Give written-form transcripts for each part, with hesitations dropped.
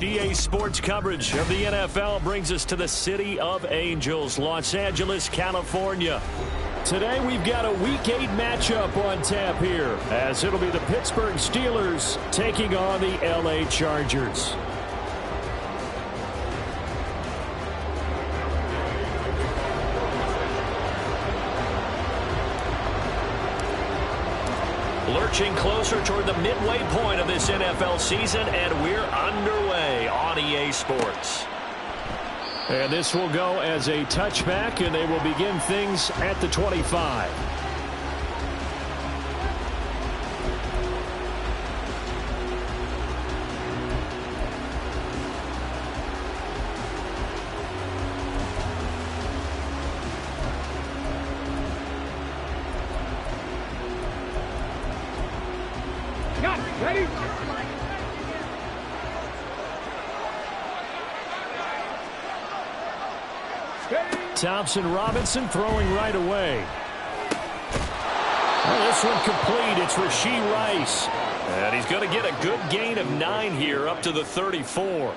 EA Sports coverage of the NFL brings us to the City of Angels, Los Angeles, California. Today we've got a Week 8 matchup on tap here, as it'll be the Pittsburgh Steelers taking on the LA Chargers. Lurching closer toward the midway point of this NFL season, and we're underway on EA Sports. And this will go as a touchback, and they will begin things at the 25. Ready? Thompson Robinson throwing right away. Oh, this one complete. It's Rashee Rice. And he's going to get a good gain of 9 here up to the 34.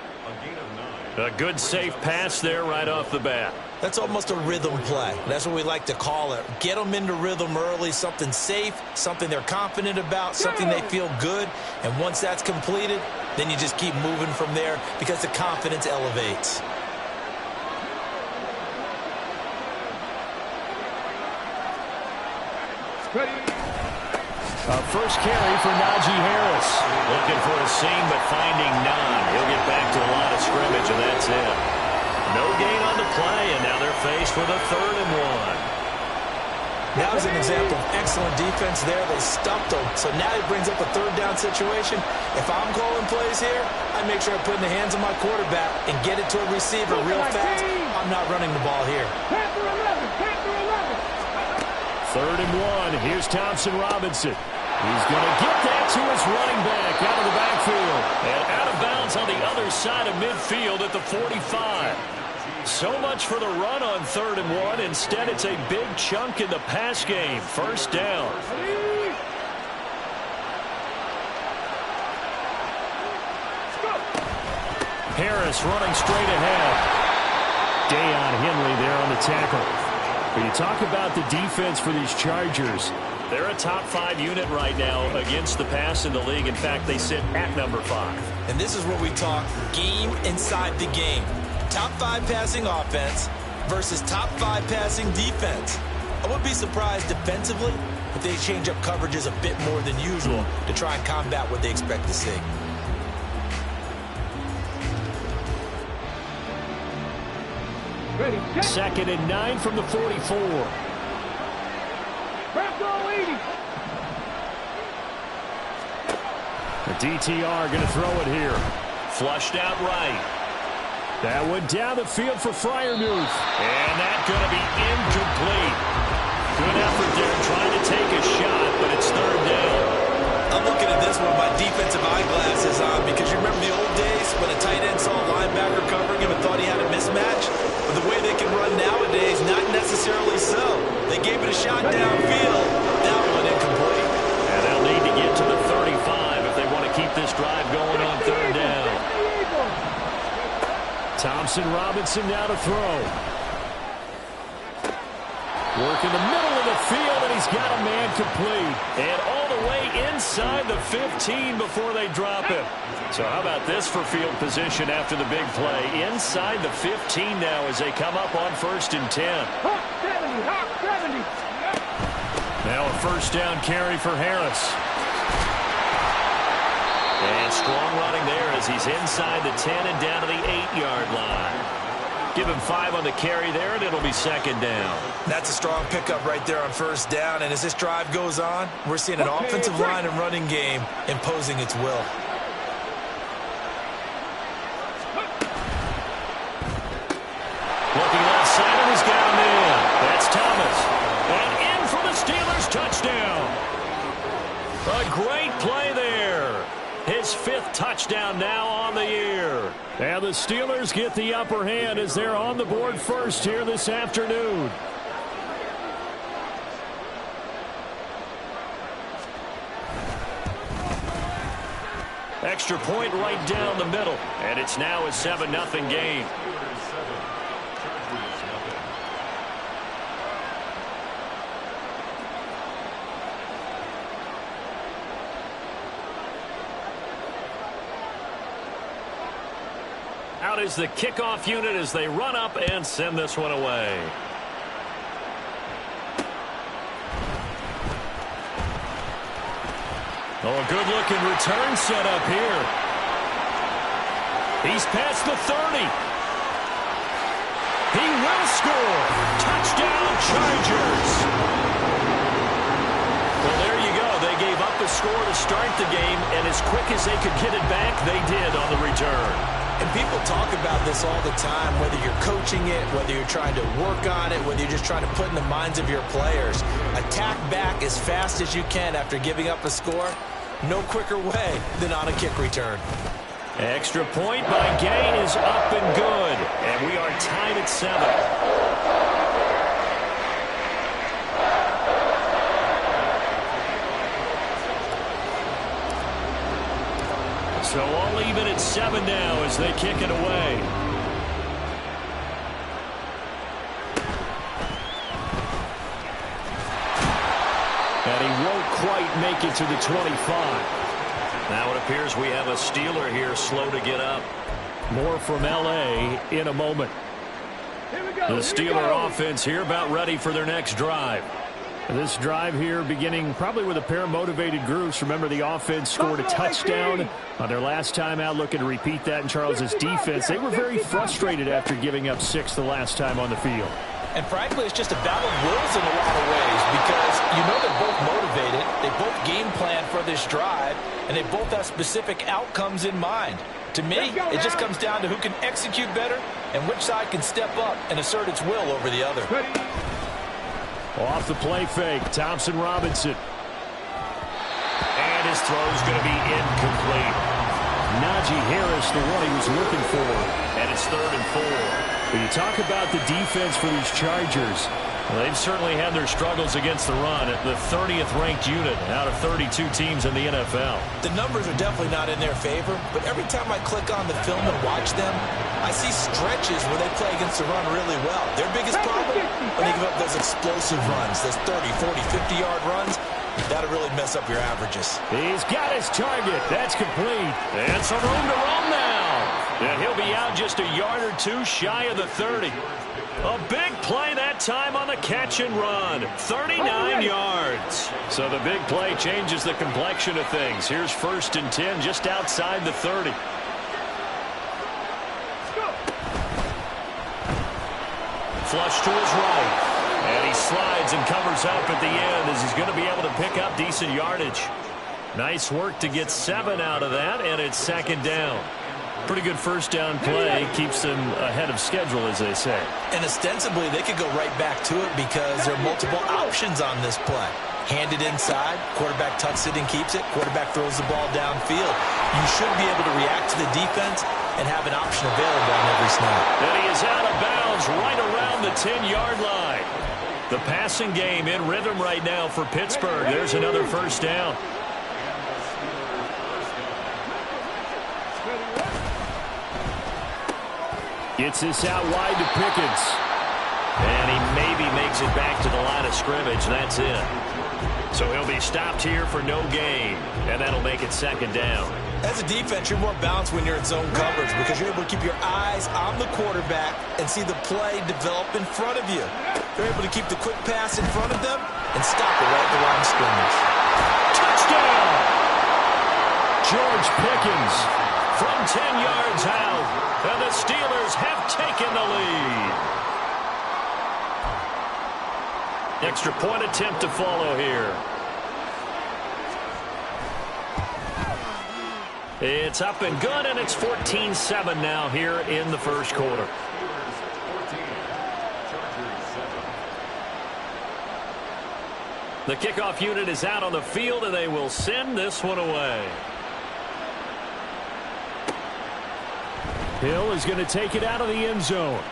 A good safe pass there right off the bat. That's almost a rhythm play. That's what we like to call it. Get them into rhythm early, something safe, something they're confident about, something they feel good. And once that's completed, then you just keep moving from there because the confidence elevates. First carry for Najee Harris. Looking for a seam, but finding none. He'll get back to the line of scrimmage, and that's it. No gain on the play, and now they're faced with a 3rd and 1. Now is an example of excellent defense there. They stuffed them, so now it brings up a 3rd down situation. If I'm calling plays here, I make sure I put it in the hands of my quarterback and get it to a receiver real fast. I'm not running the ball here. 3rd and 1. Here's Thompson Robinson. He's going to get that to his running back out of the backfield. And out of bounds on the other side of midfield at the 45. So much for the run on 3rd and 1. Instead, it's a big chunk in the pass game. 1st down. Harris running straight ahead. Deion Henley there on the tackle. When you talk about the defense for these Chargers, they're a top 5 unit right now against the pass in the league. In fact, they sit at number 5. And this is where we talk game inside the game. Top 5 passing offense versus top 5 passing defense. I wouldn't be surprised defensively if they change up coverages a bit more than usual to try and combat what they expect to see. Ready, 2nd and 9 from the 44. The DTR going to throw it here. Flushed out right. That went down the field for Freiermuth. And that's going to be incomplete. Good effort there trying to take a shot, but it's 3rd down. I'm looking at this with my defensive eyeglasses on because you remember the old days when a tight end saw a linebacker covering him and thought he had a mismatch? But the way they can run nowadays, not necessarily so. They gave it a shot downfield. That one incomplete. And they'll need to get to the 35 if they want to keep this drive going on 3rd down. Thompson Robinson now to throw. Work in the middle of the field, and he's got a man complete. And all the way inside the 15 before they drop him. So how about this for field position after the big play? Inside the 15 now as they come up on 1st and 10. Hawk 70. Now a 1st down carry for Harris. And strong running there as he's inside the 10 and down to the 8-yard line. Give him 5 on the carry there, and it'll be 2nd down. That's a strong pickup right there on 1st down. And as this drive goes on, we're seeing an offensive line and running game imposing its will. Looking left side, and he's got him in. That's Thomas. And in for the Steelers touchdown. A great play there. His 5th touchdown now on the year. And the Steelers get the upper hand as they're on the board first here this afternoon. Extra point right down the middle. And it's now a 7-0 game. Out is the kickoff unit as they run up and send this one away. Oh, a good-looking return set up here. He's past the 30. He will score. Touchdown, Chargers. Well, there you go. They gave up a score to start the game, and as quick as they could get it back, they did on the return. And people talk about this all the time, whether you're coaching it, whether you're trying to work on it, whether you're just trying to put in the minds of your players. Attack back as fast as you can after giving up a score. No quicker way than on a kick return. Extra point by Gay is up and good. And we are tied at 7. So all even at 7 now as they kick it away. And he won't quite make it to the 25. Now it appears we have a Steeler here slow to get up. More from L.A. in a moment. The Steeler offense here about ready for their next drive. This drive here beginning probably with a pair of motivated groups. Remember, the offense scored a touchdown on their last time out, looking to repeat that in Charles's defense. They were very frustrated after giving up 6 the last time on the field. And frankly, it's just a battle of wills in a lot of ways because you know they're both motivated. They both game plan for this drive, and they both have specific outcomes in mind. To me, it just comes down to who can execute better and which side can step up and assert its will over the other. Off the play fake, Thompson Robinson. And his throw's going to be incomplete. Najee Harris, the one he was looking for. And it's 3rd and 4. When you talk about the defense for these Chargers, well, they've certainly had their struggles against the run at the 30th ranked unit out of 32 teams in the NFL. The numbers are definitely not in their favor, but every time I click on the film and watch them, I see stretches where they play against the run really well. Their biggest problem, when they give up those explosive runs, those 30, 40, 50-yard runs, that'll really mess up your averages. He's got his target. That's complete. And some room to run now. And he'll be out just a yard or two shy of the 30. A big play that time on the catch and run. 39 yards. So the big play changes the complexion of things. Here's 1st and 10 just outside the 30. Flush to his right. And he slides and covers up at the end as he's going to be able to pick up decent yardage. Nice work to get 7 out of that, and it's 2nd down. Pretty good first down play. Keeps them ahead of schedule, as they say. And ostensibly, they could go right back to it because there are multiple options on this play. Handed inside, quarterback tucks it and keeps it, quarterback throws the ball downfield. You should be able to react to the defense and have an option available on every snap. And he is out of bounds right around the 10-yard line. The passing game in rhythm right now for Pittsburgh. There's another first down. Gets this out wide to Pickens. And he maybe makes it back to the line of scrimmage. That's it. So he'll be stopped here for no gain. And that'll make it 2nd down. As a defense, you're more balanced when you're in zone coverage because you're able to keep your eyes on the quarterback and see the play develop in front of you. You're able to keep the quick pass in front of them and stop it right at the line of scrimmage. Touchdown! George Pickens from 10 yards out. And the Steelers have taken the lead. Extra point attempt to follow here. It's up and good, and it's 14-7 now here in the first quarter. The kickoff unit is out on the field, and they will send this one away. Hill is going to take it out of the end zone.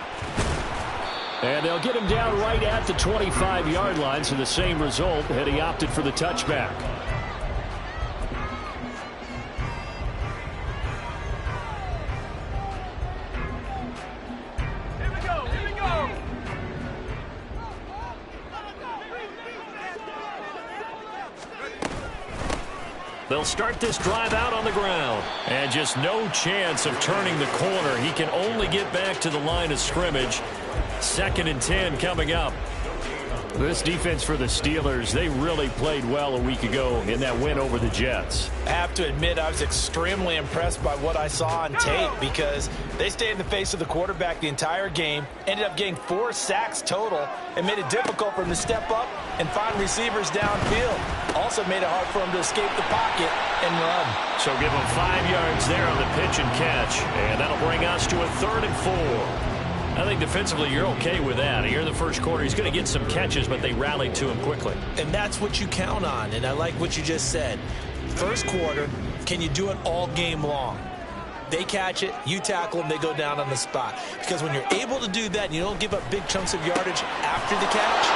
And they'll get him down right at the 25-yard line, so the same result had he opted for the touchback. They'll start this drive out on the ground. And just no chance of turning the corner. He can only get back to the line of scrimmage. 2nd and 10 coming up. This defense for the Steelers, they really played well a week ago in that win over the Jets. I have to admit, I was extremely impressed by what I saw on tape because they stayed in the face of the quarterback the entire game, ended up getting 4 sacks total, and made it difficult for him to step up and find receivers downfield. Also made it hard for him to escape the pocket and run. So give him 5 yards there on the pitch and catch, and that'll bring us to a 3rd and 4. I think defensively you're okay with that. Here in the first quarter, he's going to get some catches, but they rallied to him quickly. And that's what you count on, and I like what you just said. First quarter, can you do it all game long? They catch it, you tackle them, they go down on the spot. Because when you're able to do that and you don't give up big chunks of yardage after the catch,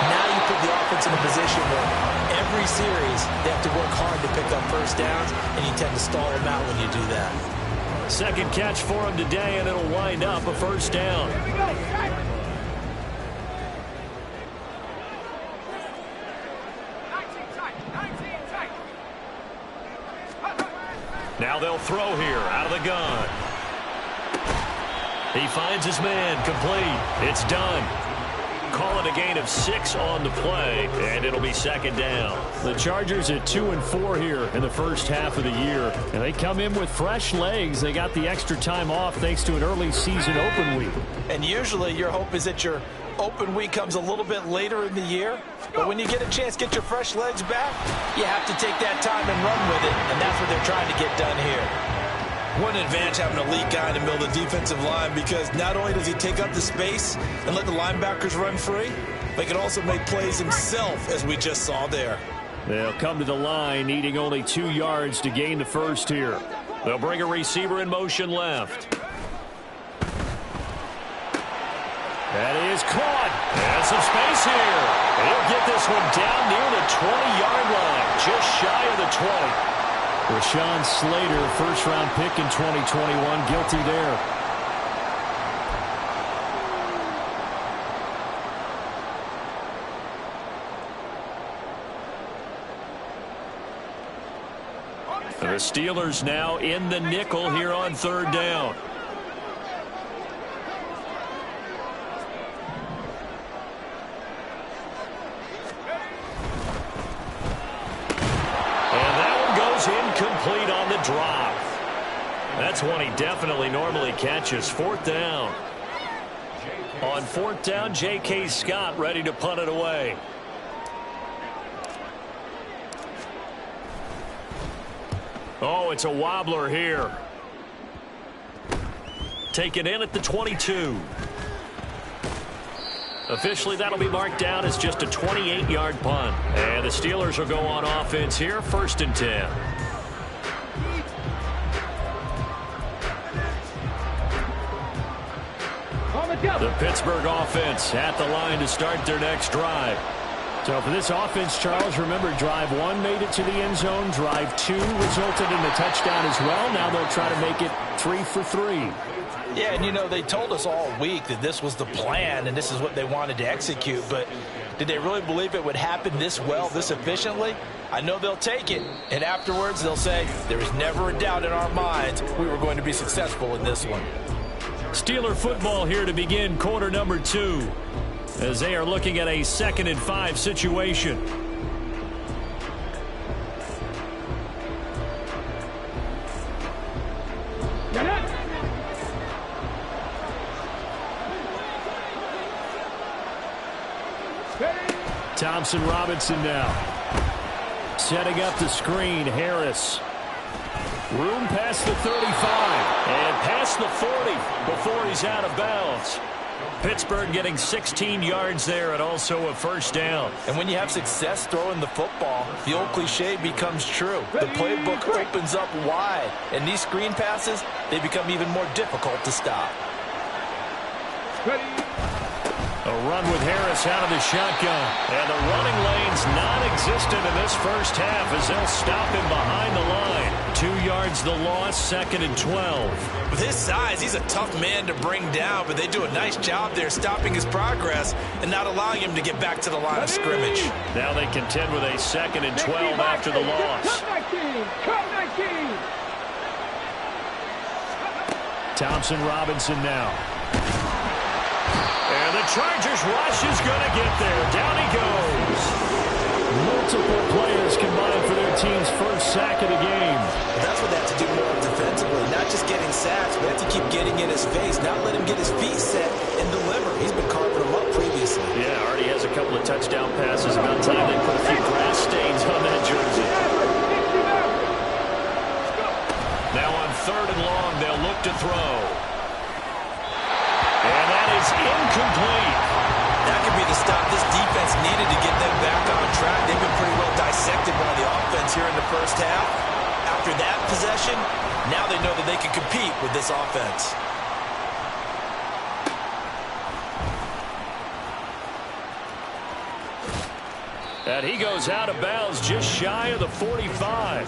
now you put the offense in a position where every series they have to work hard to pick up first downs, and you tend to stall them out when you do that. 2nd catch for him today, and it'll wind up a 1st down. Now they'll throw here out of the gun. He finds his man, complete. It's done. Call it a gain of 6 on the play, and it'll be 2nd down. The Chargers at 2-4 here in the first half of the year, and they come in with fresh legs. They got the extra time off thanks to an early season open week. And usually your hope is that your open week comes a little bit later in the year, but when you get a chance to get your fresh legs back, you have to take that time and run with it, and that's what they're trying to get done here. What an advantage having an elite guy in the middle of the defensive line, because not only does he take up the space and let the linebackers run free, but he can also make plays himself, as we just saw there. They'll come to the line, needing only 2 yards to gain the first here. They'll bring a receiver in motion left. That is caught. And some space here. He'll get this one down near the 20-yard line, just shy of the 20. Rashawn Slater, first-round pick in 2021, guilty there. The Steelers now in the nickel here on 3rd down. Incomplete on the drop. That's one he definitely normally catches. 4th down. On 4th down, J.K. Scott ready to punt it away. Oh, it's a wobbler here. Taken in at the 22. Officially, that'll be marked down as just a 28-yard punt. And the Steelers will go on offense here, 1st and 10. The Pittsburgh offense at the line to start their next drive. So for this offense, Charles, remember, drive 1 made it to the end zone. Drive 2 resulted in a touchdown as well. Now they'll try to make it 3 for 3. Yeah, and you know, they told us all week that this was the plan and this is what they wanted to execute, but did they really believe it would happen this well, this efficiently? I know they'll take it, and afterwards they'll say, there was never a doubt in our minds we were going to be successful in this one. Steeler football here to begin quarter number 2, as they are looking at a 2nd and 5 situation. Thompson Robinson now. Setting up the screen, Harris. Room past the 35 and past the 40 before he's out of bounds. Pittsburgh getting 16 yards there and also a 1st down. And when you have success throwing the football, the old cliche becomes true. The playbook opens up wide, and these screen passes, they become even more difficult to stop. A run with Harris out of the shotgun. And the running lane's non-existent in this first half as they'll stop him behind the line. 2 yards the loss, 2nd and 12. With his size, he's a tough man to bring down, but they do a nice job there stopping his progress and not allowing him to get back to the line of scrimmage. Now they contend with a 2nd and 12 after the loss. Cut 19. Thompson Robinson now. And the Chargers rush is going to get there. Down he goes. Multiple players combined for their team's first sack of the game. That's what they have to do more defensively. Not just getting sacks, but they have to keep getting in his face. Not let him get his feet set and deliver. He's been carving them up previously. Yeah, already has a couple of touchdown passes. About time they put a few grass stains on that jersey. Now on 3rd and long, they'll look to throw. And that is incomplete. That could be the stop this defense needed to get them back on track. They've been pretty well dissected by the offense here in the first half. After that possession, now they know that they can compete with this offense. And he goes out of bounds just shy of the 45.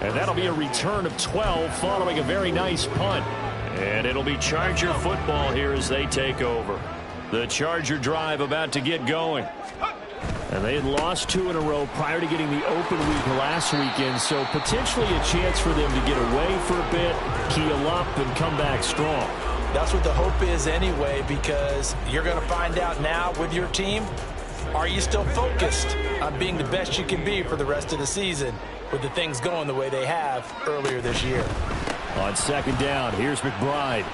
And that'll be a return of 12 following a very nice punt. And it'll be Charger football here as they take over. The Charger drive about to get going. And they had lost 2 in a row prior to getting the open week last weekend, so potentially a chance for them to get away for a bit, keel up, and come back strong. That's what the hope is anyway, because you're going to find out now with your team, are you still focused on being the best you can be for the rest of the season with the things going the way they have earlier this year? On 2nd down, here's McBride.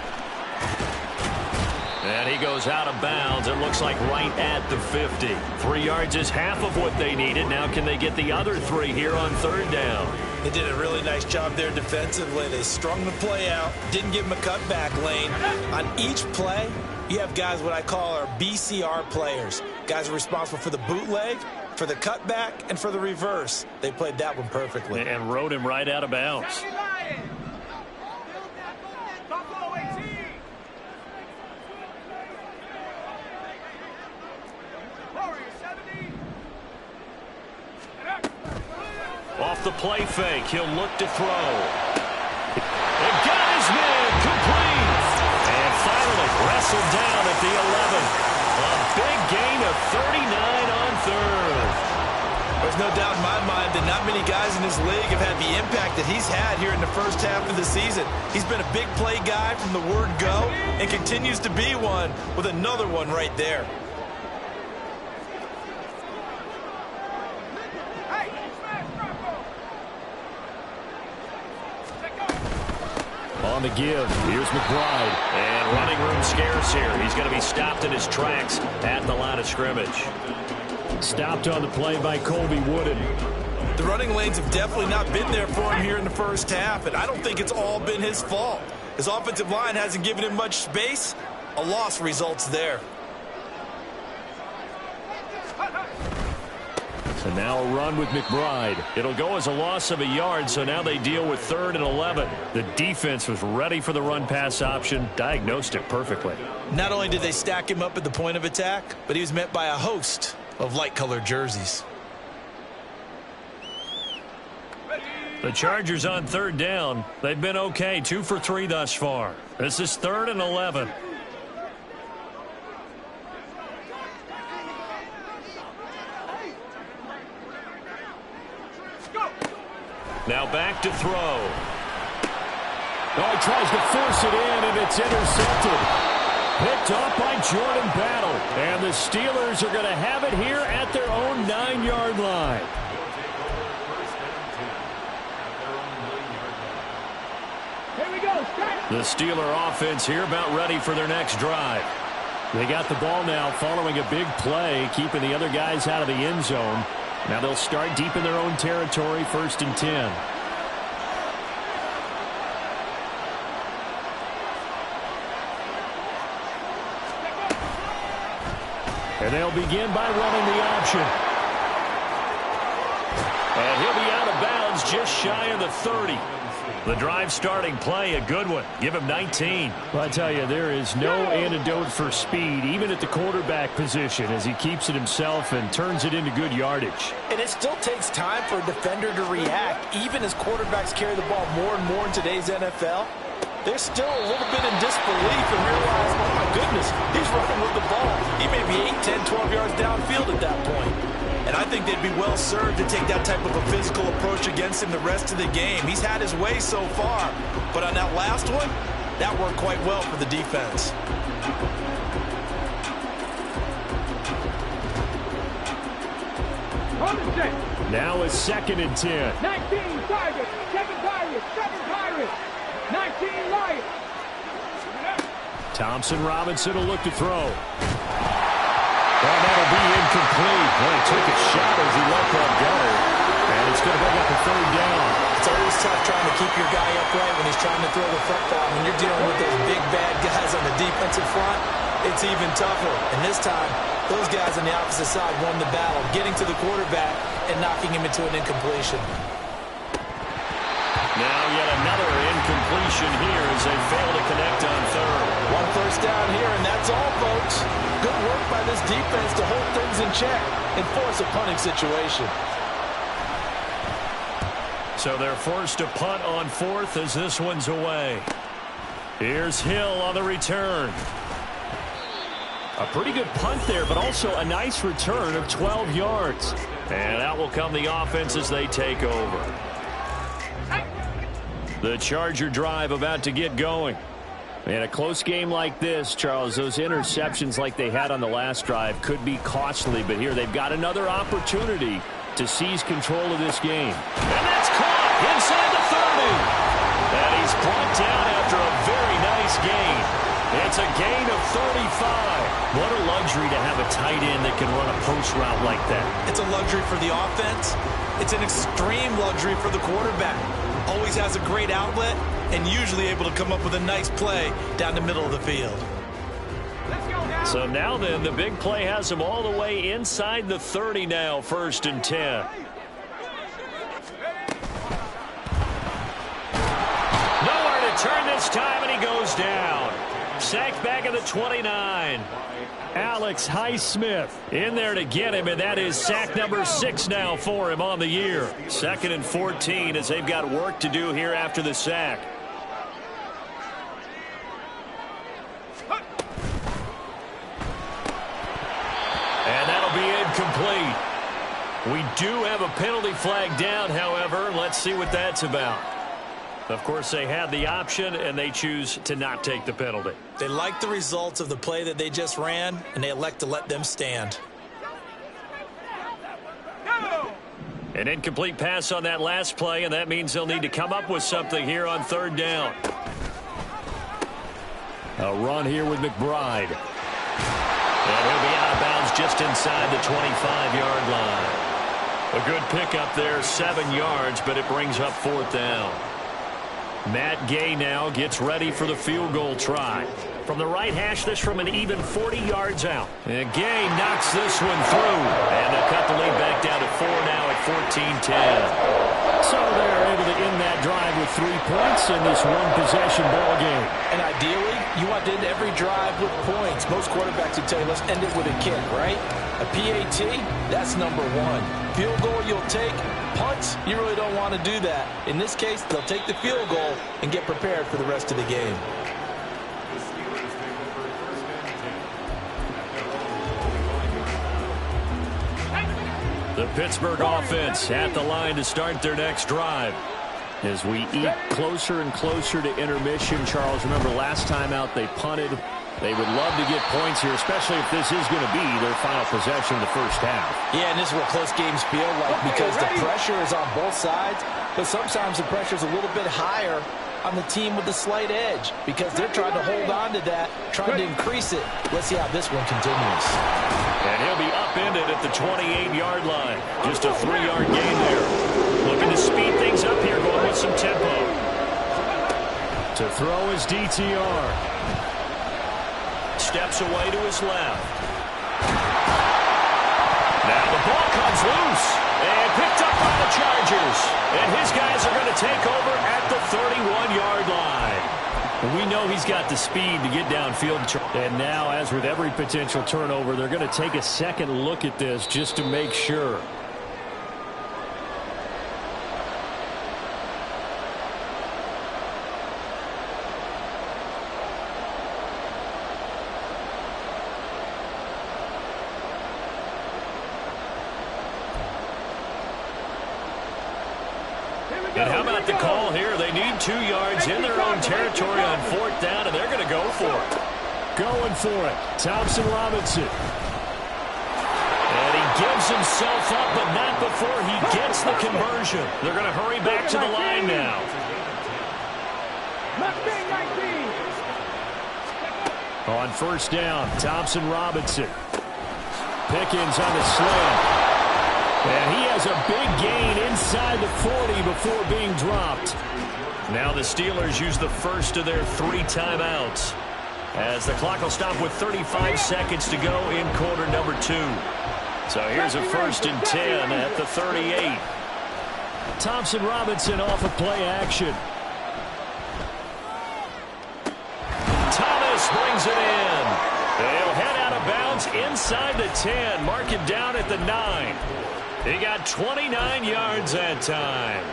And he goes out of bounds. It looks like right at the 50. 3 yards is half of what they needed. Now can they get the other 3 here on 3rd down? They did a really nice job there defensively. They strung the play out, didn't give him a cutback lane. On each play, you have guys what I call our BCR players. Guys are responsible for the bootleg, for the cutback, and for the reverse. They played that one perfectly. And rode him right out of bounds. Off the play fake, he'll look to throw. And got his man complete. And finally wrestled down at the 11. A big gain of 39 on 3rd. There's no doubt in my mind that not many guys in this league have had the impact that he's had here in the first half of the season. He's been a big play guy from the word go and continues to be one with another one right there. On the give, here's McBride. And running room scarce here. He's going to be stopped in his tracks at the line of scrimmage. Stopped on the play by Colby Wooden. The running lanes have definitely not been there for him here in the first half, and I don't think it's all been his fault. His offensive line hasn't given him much space. A loss results there. So now a run with McBride. It'll go as a loss of a yard, so now they deal with 3rd and 11. The defense was ready for the run-pass option, diagnosed it perfectly. Not only did they stack him up at the point of attack, but he was met by a host of light-colored jerseys. The Chargers on 3rd down. They've been okay, 2 for 3 thus far. This is 3rd and 11. Now back to throw. Oh, he tries to force it in, and it's intercepted. Picked off by Jordan Battle. And the Steelers are going to have it here at their own 9-yard line. Here we go. Start. The Steeler offense here about ready for their next drive. They got the ball now following a big play, keeping the other guys out of the end zone. Now they'll start deep in their own territory, 1st and 10. And they'll begin by running the option. And he'll be out of bounds just shy of the 30. The drive starting play, a good one. Give him 19. Well, I tell you, there is no antidote for speed, even at the quarterback position, as he keeps it himself and turns it into good yardage. And it still takes time for a defender to react. Even as quarterbacks carry the ball more and more in today's NFL, they're still a little bit in disbelief and realize, oh my goodness, he's running with the ball. He may be 8, 10, 12 yards downfield at that point. And I think they'd be well served to take that type of a physical approach against him the rest of the game. He's had his way so far, but on that last one, that worked quite well for the defense. Now it's 2nd and 10. 19 Tigers, 7 Pirates, 7 Pirates, 19 Lions. Thompson Robinson will look to throw. Well, that'll be incomplete. Well, he took a shot as he let that go. And it's going to bring up a 3rd down. It's always tough trying to keep your guy upright when he's trying to throw the football. When you're dealing with those big, bad guys on the defensive front, it's even tougher. And this time, those guys on the opposite side won the battle, getting to the quarterback and knocking him into an incompletion. Now yet another incompletion here as they fail to connect on 3rd. 1 first down here, and that's all, folks. Good work by this defense to hold things in check and force a punting situation. So they're forced to punt on 4th as this one's away. Here's Hill on the return. A pretty good punt there, but also a nice return of 12 yards. And out will come the offense as they take over. The Charger drive about to get going. In a close game like this, Charles, those interceptions like they had on the last drive could be costly, but here they've got another opportunity to seize control of this game. And that's caught inside the 30. And he's brought down after a very nice gain. It's a gain of 35. What a luxury to have a tight end that can run a post route like that. It's a luxury for the offense. It's an extreme luxury for the quarterback. Always has a great outlet and usually able to come up with a nice play down the middle of the field. So now then, the big play has him all the way inside the 30 now, 1st and 10. Nowhere to turn this time, and he goes down. Sacked back at the 29. Alex Highsmith in there to get him, and that is sack number 6 now for him on the year. 2nd and 14 as they've got work to do here after the sack. And that'll be incomplete. We do have a penalty flag down, however. Let's see what that's about. Of course, they had the option, and they choose to not take the penalty. They like the results of the play that they just ran, and they elect to let them stand. An incomplete pass on that last play, and that means they'll need to come up with something here on 3rd down. A run here with McBride. And he'll be out of bounds just inside the 25-yard line. A good pickup there, 7 yards, but it brings up 4th down. Matt Gay now gets ready for the field goal try. From the right hash, this from an even 40 yards out. And Gay knocks this one through. And they'll cut the lead back down to 4 now at 14-10. So they're able to end that drive with 3 points in this one-possession ball game. And ideally, you want to end every drive with points. Most quarterbacks would tell you, let's end it with a kick, right? A PAT, that's number 1. Field goal you'll take. Punts, you really don't want to do that. In this case, they'll take the field goal and get prepared for the rest of the game. The Pittsburgh offense at the line to start their next drive. As we eat closer and closer to intermission, Charles, remember last time out they punted. They would love to get points here, especially if this is going to be their final possession of the first half. Yeah, and this is what close games feel like because the pressure is on both sides, but sometimes the pressure is a little bit higher on the team with the slight edge because they're trying to hold on to that, trying to increase it. Let's see how this one continues. And he'll be upended at the 28-yard line. Just a 3-yard gain there. Looking to speed things up here, going with some tempo. To throw his DTR. Steps away to his left. Now the ball comes loose and picked up by the Chargers. And his guys are going to take over at the 31-yard line. We know he's got the speed to get downfield. And now, as with every potential turnover, they're going to take a second look at this just to make sure. And how about the call here? They need 2 yards in their own territory on 4th down, and they're going to go for it. Going for it. Thompson Robinson. And he gives himself up, but not before he gets the conversion. They're going to hurry back to the line now. On 1st down, Thompson Robinson. Pickens on the slant. And he has a big gain inside the 40 before being dropped. Now the Steelers use the first of their 3 timeouts, as the clock will stop with 35 seconds to go in quarter number 2. So here's a 1st and 10 at the 38. Thompson Robinson off of play action. Thomas brings it in. They'll head out of bounds inside the 10. Mark it down at the 9. He got 29 yards that time.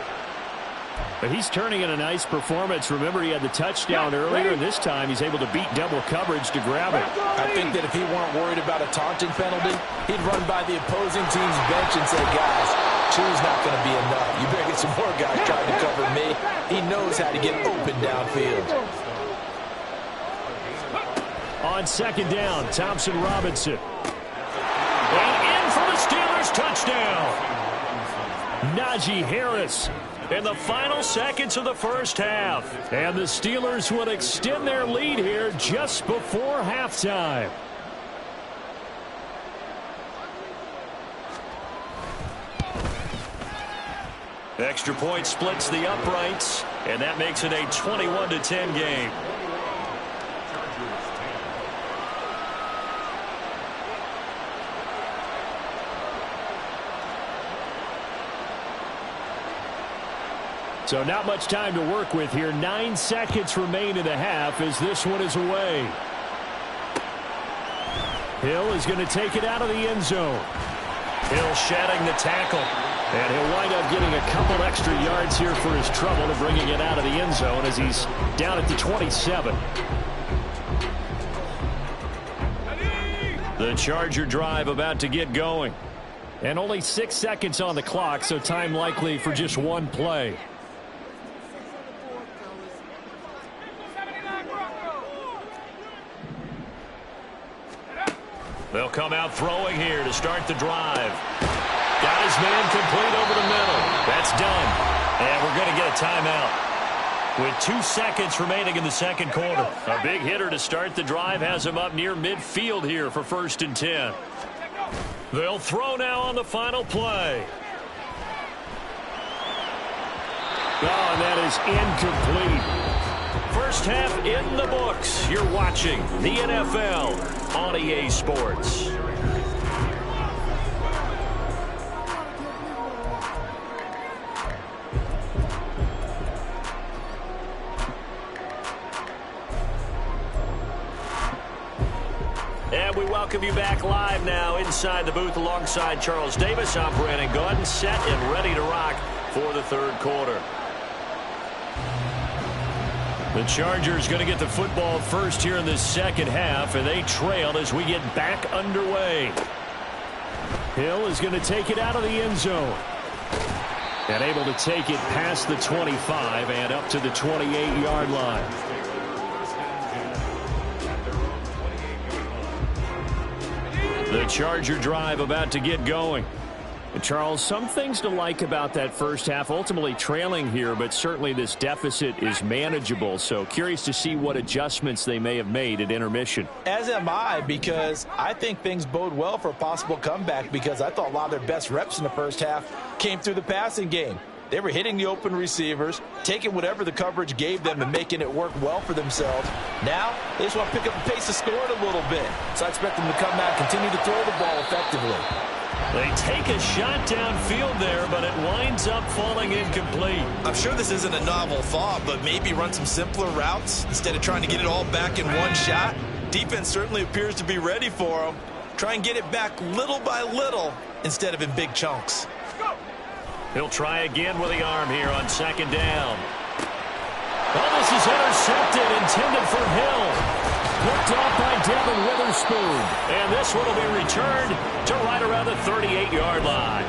But he's turning in a nice performance. Remember, he had the touchdown earlier, and this time he's able to beat double coverage to grab it. I think that if he weren't worried about a taunting penalty, he'd run by the opposing team's bench and say, guys, two's not going to be enough. You better get some more guys trying to cover me. He knows how to get open downfield. On 2nd down, Thompson Robinson. And in for the Steelers touchdown. Najee Harris in the final seconds of the 1st half. And the Steelers would extend their lead here just before halftime. Extra point splits the uprights, and that makes it a 21-10 game. So not much time to work with here. 9 seconds remain in the half as this one is away. Hill is going to take it out of the end zone. Hill shedding the tackle. And he'll wind up getting a couple extra yards here for his trouble to bringing it out of the end zone as he's down at the 27. The Charger drive about to get going. And only 6 seconds on the clock, so time likely for just one play. They'll come out throwing here to start the drive. Got his man complete over the middle. That's done. And we're going to get a timeout. With 2 seconds remaining in the second quarter. A big hitter to start the drive has him up near midfield here for 1st and 10. They'll throw now on the final play. Oh, and that is incomplete. First half in the books. You're watching the NFL on EA Sports. And we welcome you back live now inside the booth alongside Charles Davis. I'm Brandon Gaudin, set and ready to rock for the 3rd quarter. The Chargers going to get the football first here in this second half, and they trail as we get back underway. Hill is going to take it out of the end zone. And able to take it past the 25 and up to the 28-yard line. The Charger drive about to get going. And Charles, some things to like about that first half. Ultimately trailing here, but certainly this deficit is manageable. So curious to see what adjustments they may have made at intermission. As am I, because I think things bode well for a possible comeback, because I thought a lot of their best reps in the first half came through the passing game. They were hitting the open receivers, taking whatever the coverage gave them and making it work well for themselves. Now, they just want to pick up the pace of scoring a little bit. So I expect them to come out and continue to throw the ball effectively. They take a shot downfield there, but it winds up falling incomplete. I'm sure this isn't a novel thought, but maybe run some simpler routes instead of trying to get it all back in one shot. Defense certainly appears to be ready for them. Try and get it back little by little instead of in big chunks. He'll try again with the arm here on second down. Oh, this is intercepted, intended for Hill. Picked off by Devin Witherspoon. And this one will be returned to right around the 38-yard line.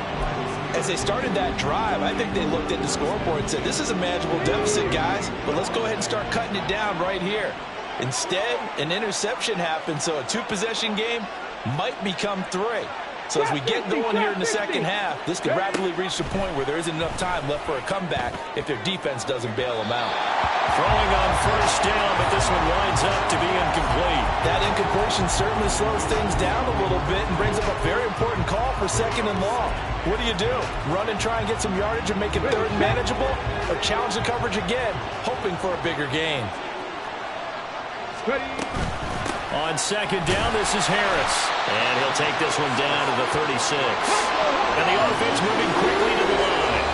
As they started that drive, I think they looked at the scoreboard and said, this is a manageable deficit, guys, but let's go ahead and start cutting it down right here. Instead, an interception happened, so a two-possession game might become three. So as we get going here in the second half, this could rapidly reach the point where there isn't enough time left for a comeback if their defense doesn't bail them out. Throwing on first down, but this one winds up to be incomplete. That incompletion certainly slows things down a little bit and brings up a very important call for second and long. What do? Run and try and get some yardage and make it third and manageable, or challenge the coverage again, hoping for a bigger gain? On second down, this is Harris. And he'll take this one down to the 36. And the offense moving quickly to the line.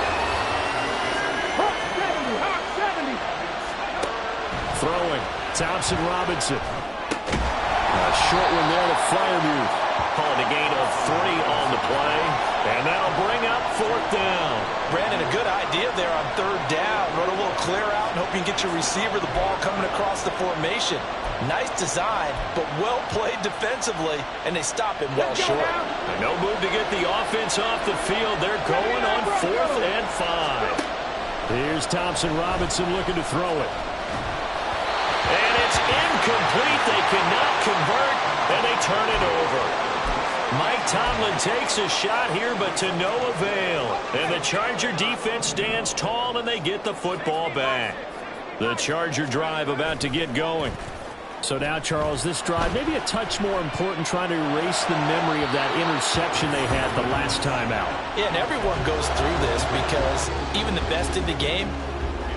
Throwing. Thompson Robinson. A short one there to Fryermuth. Calling a gain of 3 on the play. And that'll bring up fourth down. Brandon, a good idea there on third down. Run a little clear out and hope you can get your receiver the ball coming across the formation. Nice design, but well played defensively, and they stop it well short. And no move to get the offense off the field. They're going on 4th and 5. Here's Thompson Robinson looking to throw it. And it's incomplete. They cannot convert, and they turn it over. Mike Tomlin takes a shot here, but to no avail. And the Charger defense stands tall, and they get the football back. The Charger drive about to get going. So now, Charles, this drive maybe a touch more important, trying to erase the memory of that interception they had the last time out. Yeah, and everyone goes through this because even the best in the game,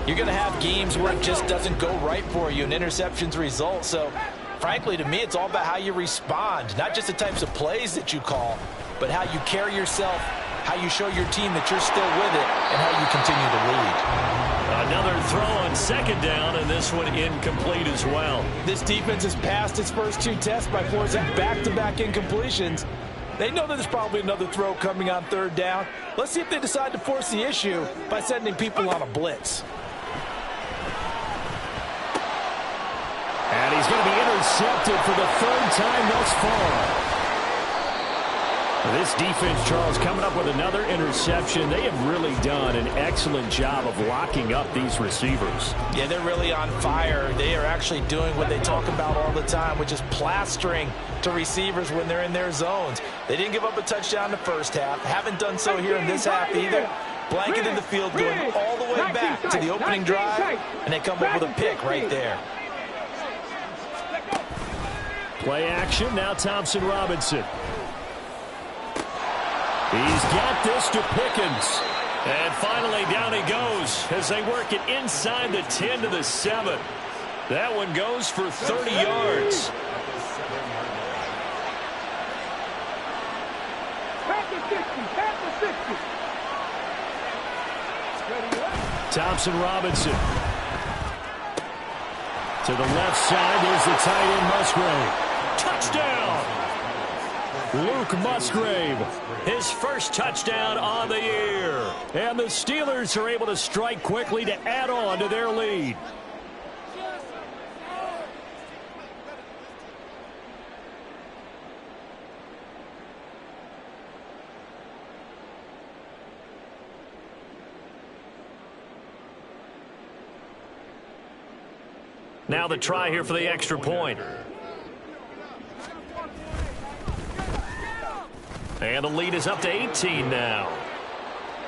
you're going to have games where it just doesn't go right for you and interceptions result. So, frankly, to me, it's all about how you respond, not just the types of plays that you call, but how you carry yourself, how you show your team that you're still with it, and how you continue to lead. Another throw on second down, and this one incomplete as well. This defense has passed its first 2 tests by forcing back-to-back incompletions. They know that there's probably another throw coming on third down. Let's see if they decide to force the issue by sending people on a blitz. And he's going to be intercepted for the 3rd time thus far. This defense, Charles, coming up with another interception. They have really done an excellent job of locking up these receivers. Yeah, they're really on fire. They are actually doing what they talk about all the time, which is plastering to receivers when they're in their zones. They didn't give up a touchdown in the first half. Haven't done so here in this half either. Blanketed the field, going all the way back to the opening drive, and they come up with a pick right there. Play action, now Thompson Robinson. He's got this to Pickens. And finally down he goes as they work it inside the 10 to the 7. That one goes for 30 yards. Thompson Robinson. To the left side, there's the tight end Musgrave. Touchdown! Luke Musgrave, his first touchdown on the year. And the Steelers are able to strike quickly to add on to their lead. Now the try here for the extra point. And the lead is up to 18 now.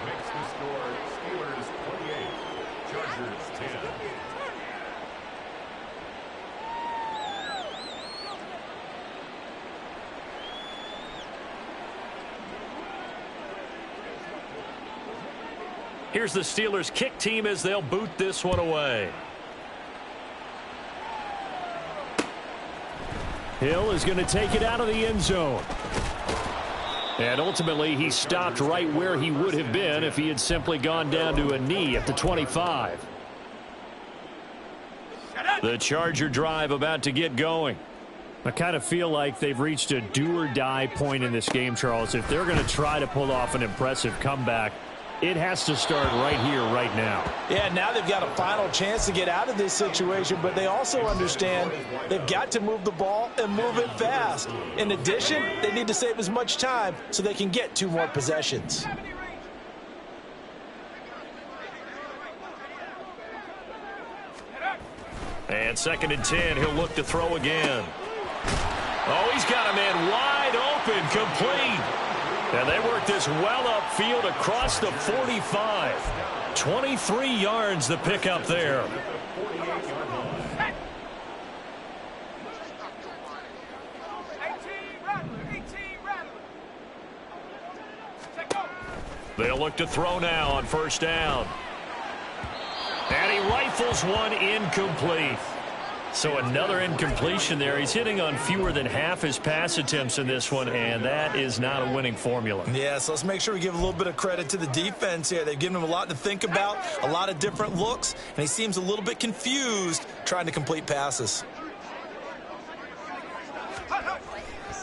Makes the score Steelers 28, Chargers 10. Here's the Steelers kick team as they'll boot this one away. Hill is going to take it out of the end zone. And ultimately, he stopped right where he would have been if he had simply gone down to a knee at the 25. The Charger drive about to get going. I kind of feel like they've reached a do-or-die point in this game, Charles. If they're going to try to pull off an impressive comeback, it has to start right here, right now. Yeah, now they've got a final chance to get out of this situation, but they also understand they've got to move the ball and move it fast. In addition, they need to save as much time so they can get 2 more possessions. And 2nd and 10, he'll look to throw again. Oh, he's got a man wide open, complete. And they work this well upfield across the 45. 23 yards the pickup there. They'll look to throw now on 1st down. And he rifles one incomplete. So another incompletion there. He's hitting on fewer than half his pass attempts in this one, and that is not a winning formula. Yeah, so let's make sure we give a little bit of credit to the defense here. They've given him a lot to think about, a lot of different looks, and he seems a little bit confused trying to complete passes.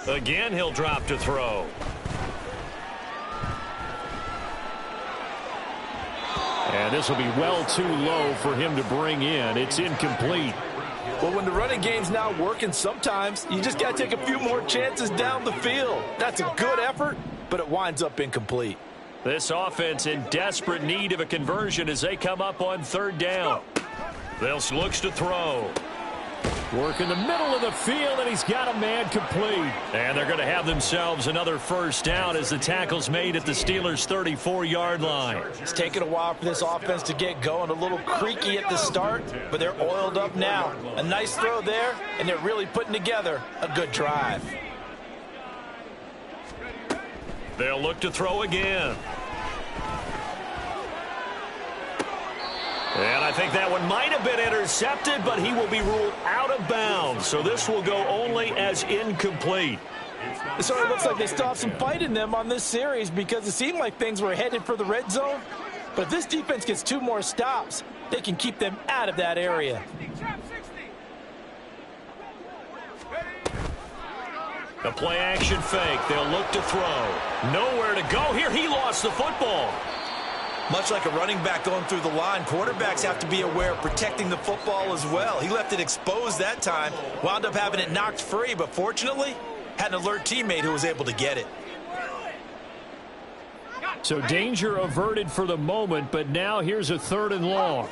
Again, he'll drop to throw. And this will be well too low for him to bring in. It's incomplete. Well, when the running game's not working, sometimes you just got to take a few more chances down the field. That's a good effort, but it winds up incomplete. This offense in desperate need of a conversion as they come up on 3rd down. Thales looks to throw. Work in the middle of the field, and he's got a man complete. And they're going to have themselves another 1st down as the tackle's made at the Steelers' 34-yard line. It's taken a while for this offense to get going. A little creaky at the start, but they're oiled up now. A nice throw there, and they're really putting together a good drive. They'll look to throw again. And I think that one might have been intercepted, but he will be ruled out of bounds. So this will go only as incomplete. It sort of looks like they still have some fight in them on this series because it seemed like things were headed for the red zone. But if this defense gets 2 more stops, they can keep them out of that area. The play action fake. They'll look to throw. Nowhere to go here. He lost the football. Much like a running back going through the line, quarterbacks have to be aware of protecting the football as well. He left it exposed that time, wound up having it knocked free, but fortunately, had an alert teammate who was able to get it. So danger averted for the moment, but now here's a 3rd and long.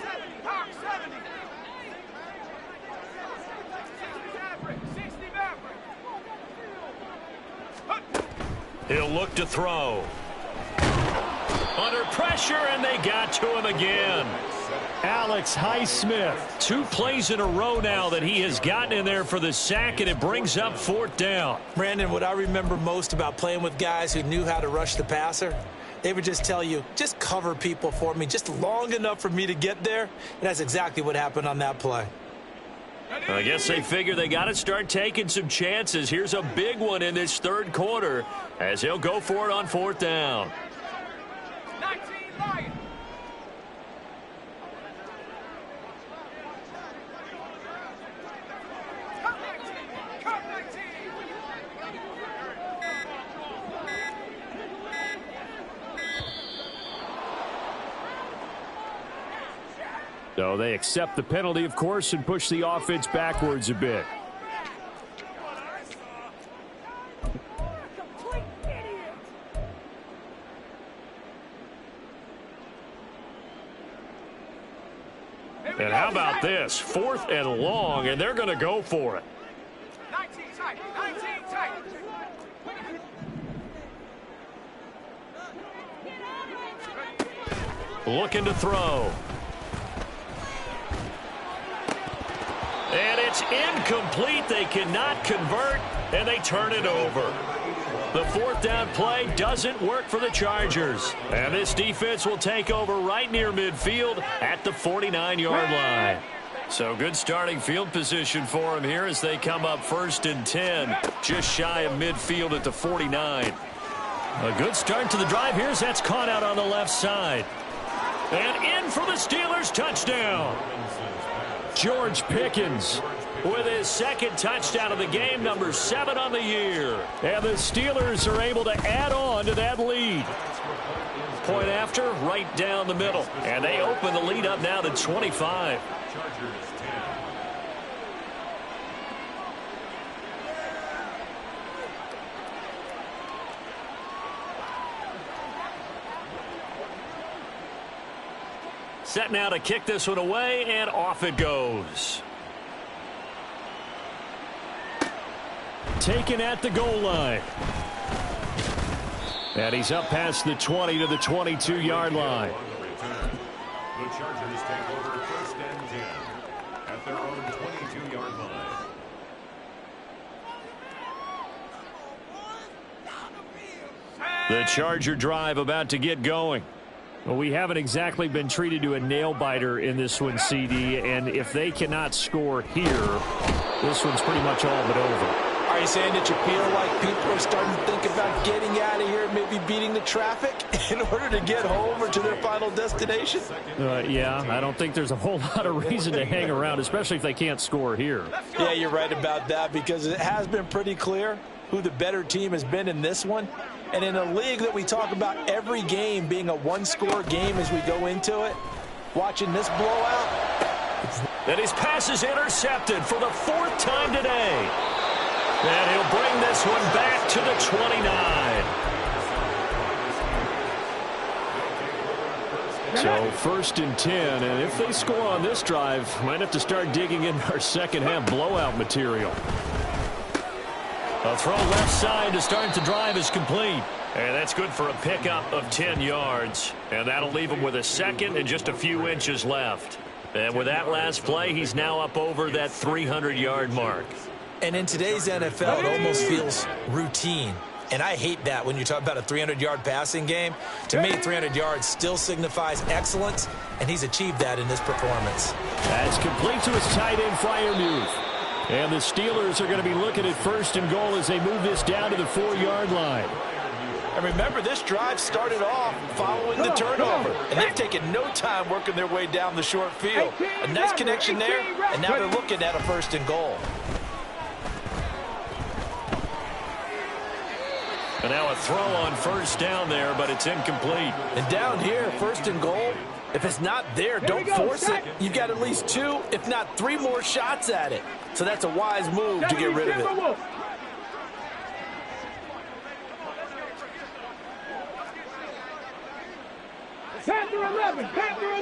He'll look to throw. Under pressure, and they got to him again. Alex Highsmith, 2 plays in a row now that he has gotten in there for the sack, and it brings up 4th down. Brandon, what I remember most about playing with guys who knew how to rush the passer, they would just tell you, just cover people for me, just long enough for me to get there. And that's exactly what happened on that play. I guess they figure they got to start taking some chances. Here's a big one in this 3rd quarter as he'll go for it on 4th down. So they accept the penalty, of course, and push the offense backwards a bit. And how about this? 4th and long, and they're going to go for it. 19 tight, 19 tight. Looking to throw. And it's incomplete. They cannot convert, and they turn it over. The fourth down play doesn't work for the Chargers. And this defense will take over right near midfield at the 49-yard line. So good starting field position for them here as they come up 1st and 10, just shy of midfield at the 49. A good start to the drive here as that's caught out on the left side. And in for the Steelers, touchdown. George Pickens with his second touchdown of the game, number 7 on the year. And the Steelers are able to add on to that lead. Point after, right down the middle. And they open the lead up now to 25. Set now to kick this one away, and off it goes. Taken at the goal line. And he's up past the 20 to the 22-yard line. The Chargers take over 1st and 10 at their own 22-yard line. The Charger drive about to get going. Well, we haven't exactly been treated to a nail-biter in this one, CD, and if they cannot score here, this one's pretty much all but over. Are you saying that you feel like people are starting to think about getting out of here, maybe beating the traffic in order to get home or to their final destination? Yeah, I don't think there's a whole lot of reason to hang around, especially if they can't score here. Yeah, you're right about that because it has been pretty clear who the better team has been in this one. And in a league that we talk about every game being a one-score game as we go into it, watching this blowout. And his pass is intercepted for the 4th time today. And he'll bring this one back to the 29. So 1st and 10, and if they score on this drive, might have to start digging in our second-half blowout material. A throw left side to start the drive is complete. And that's good for a pickup of 10 yards. And that'll leave him with a second and just a few inches left. And with that last play, he's now up over that 300-yard mark. And in today's NFL, it almost feels routine. And I hate that when you talk about a 300-yard passing game. To me, 300 yards still signifies excellence, and he's achieved that in this performance. That's complete to his tight end, Freiermuth. And the Steelers are going to be looking at 1st and goal as they move this down to the 4-yard line. And remember, this drive started off following the turnover. And they've taken no time working their way down the short field. A nice connection there, and now they're looking at a 1st and goal. And now a throw on 1st down there, but it's incomplete. And down here, 1st and goal, if it's not there, don't force it. You've got at least 2, if not 3 more shots at it. So that's a wise move to get rid of it. Panther 11, Panther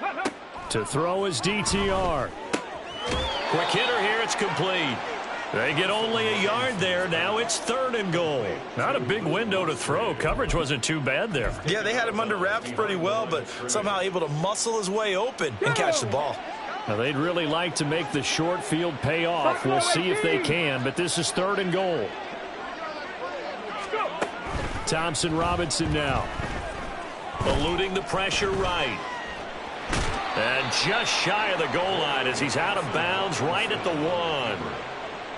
11. To throw is DTR. Quick hitter here, it's complete. They get only a yard there. Now it's 3rd and goal. Not a big window to throw. Coverage wasn't too bad there. Yeah, they had him under wraps pretty well, but somehow able to muscle his way open and catch the ball. Now, they'd really like to make the short field pay off. We'll see if they can, but this is 3rd and goal. Thompson Robinson now. Eluding the pressure right. And just shy of the goal line as he's out of bounds right at the 1.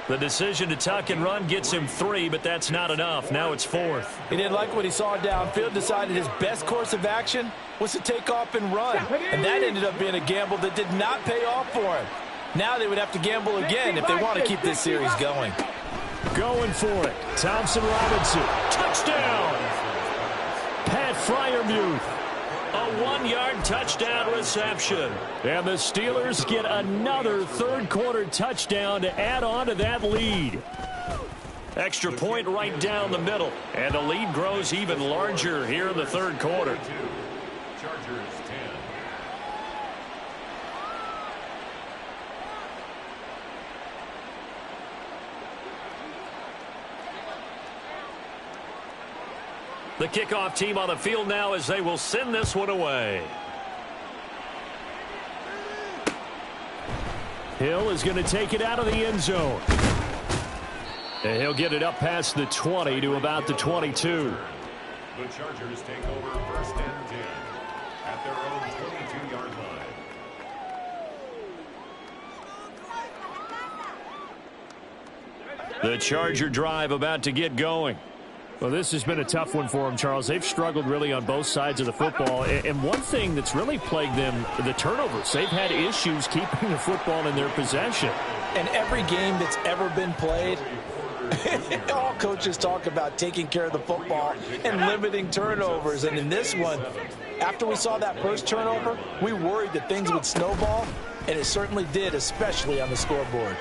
The decision to tuck and run gets him 3, but that's not enough. Now it's 4th. He didn't like what he saw downfield, decided his best course of action was to take off and run. And that ended up being a gamble that did not pay off for him. Now they would have to gamble again if they want to keep this series going. Going for it. Thompson Robinson. Touchdown! Pat Freiermuth. A 1-yard touchdown reception. And the Steelers get another 3rd-quarter touchdown to add on to that lead. Extra point right down the middle. And the lead grows even larger here in the 3rd quarter. Chargers 10. The kickoff team on the field now as they will send this one away. Hill is going to take it out of the end zone. And he'll get it up past the 20 to about the 22. The Chargers take over first and 10 at their own 22-yard line. The Charger drive about to get going. Well, this has been a tough one for them, Charles. They've struggled really on both sides of the football. And one thing that's really plagued them, the turnovers. They've had issues keeping the football in their possession. And every game that's ever been played, all coaches talk about taking care of the football and limiting turnovers. And in this one, after we saw that first turnover, we worried that things would snowball, and it certainly did, especially on the scoreboard.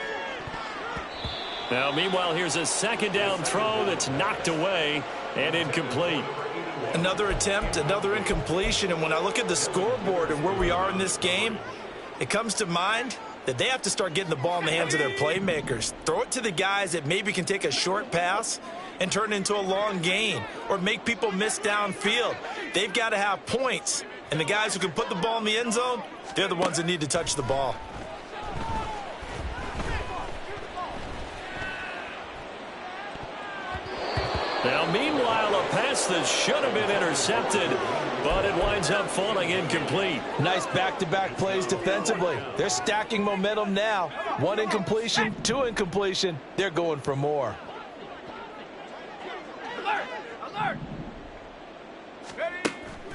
Now, meanwhile, here's a second down throw that's knocked away and incomplete. Another attempt, another incompletion, and when I look at the scoreboard and where we are in this game, it comes to mind that they have to start getting the ball in the hands of their playmakers. Throw it to the guys that maybe can take a short pass and turn it into a long gain or make people miss downfield. They've got to have points, and the guys who can put the ball in the end zone, they're the ones that need to touch the ball. Now, meanwhile, a pass that should have been intercepted, but it winds up falling incomplete. Nice back-to-back plays defensively. They're stacking momentum now. One incompletion, two incompletion. They're going for more. Alert! Alert!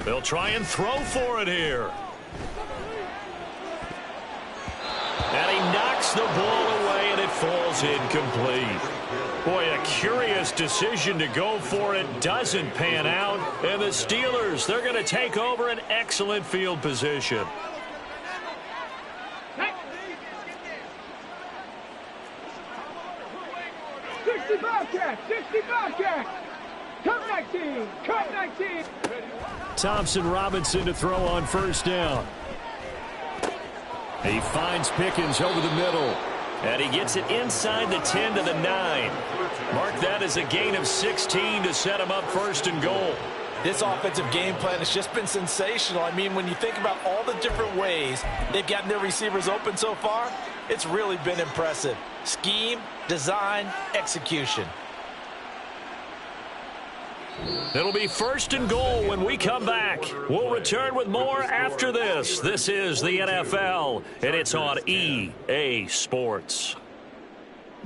They'll try and throw for it here. And he knocks the ball away, and it falls incomplete. Boy, a curious decision to go for it. Doesn't pan out. And the Steelers, they're going to take over an excellent field position. 60 Bobcat! 60 Bobcat! Come 19! Come 19! Thompson Robinson to throw on first down. He finds Pickens over the middle. And he gets it inside the 10 to the 9. Mark that as a gain of 16 to set him up first and goal. This offensive game plan has just been sensational. I mean, when you think about all the different ways they've gotten their receivers open so far, it's really been impressive. Scheme, design, execution. It'll be first and goal when we come back. We'll return with more after this. This is the NFL, and it's on EA Sports.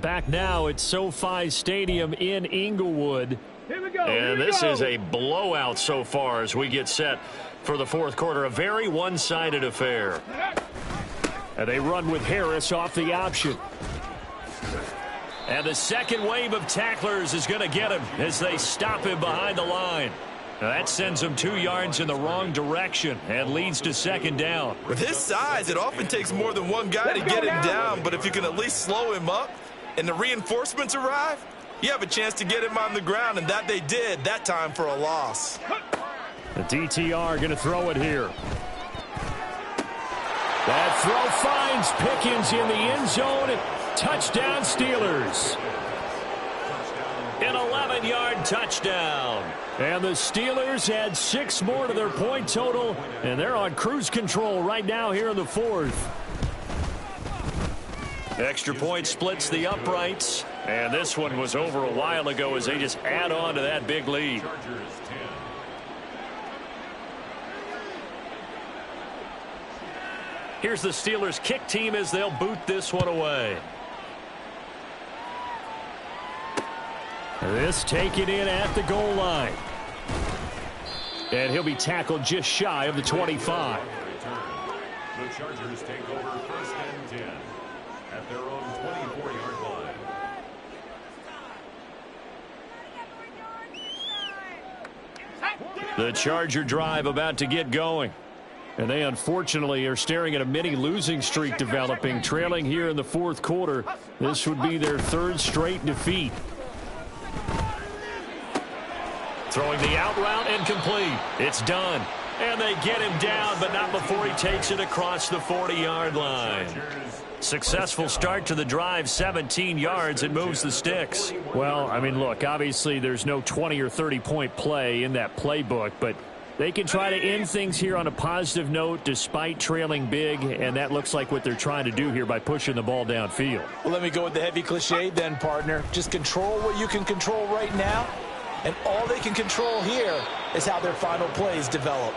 Back now at SoFi Stadium in Inglewood. Here we go. And this is a blowout so far as we get set for the fourth quarter. A very one-sided affair. And they run with Harris off the option. And the second wave of tacklers is going to get him as they stop him behind the line. Now that sends him 2 yards in the wrong direction and leads to second down. With his size, it often takes more than one guy to get him down, but if you can at least slow him up and the reinforcements arrive, you have a chance to get him on the ground, and that they did, that time for a loss. The DTR going to throw it here. That throw finds Pickens in the end zone. Touchdown Steelers. An 11-yard touchdown. And the Steelers add 6 more to their point total, and they're on cruise control right now here in the fourth. Extra point splits the uprights, and this one was over a while ago as they just add on to that big lead. Here's the Steelers kick team as they'll boot this one away. This taken in at the goal line. And he'll be tackled just shy of the 25. The Chargers take over first and 10 at their own 24-yard line. The Charger drive about to get going. And they unfortunately are staring at a mini losing streak developing, trailing here in the fourth quarter. This would be their 3rd straight defeat. Throwing the out route incomplete. It's done. And they get him down, but not before he takes it across the 40-yard line. Successful start to the drive, 17 yards. It moves the sticks. Well, I mean, look, obviously there's no 20 or 30-point play in that playbook, but They can try to end things here on a positive note despite trailing big, and that looks like what they're trying to do here by pushing the ball downfield. Well, let me go with the heavy cliche then, partner. Just control what you can control right now, and all they can control here is how their final plays develop.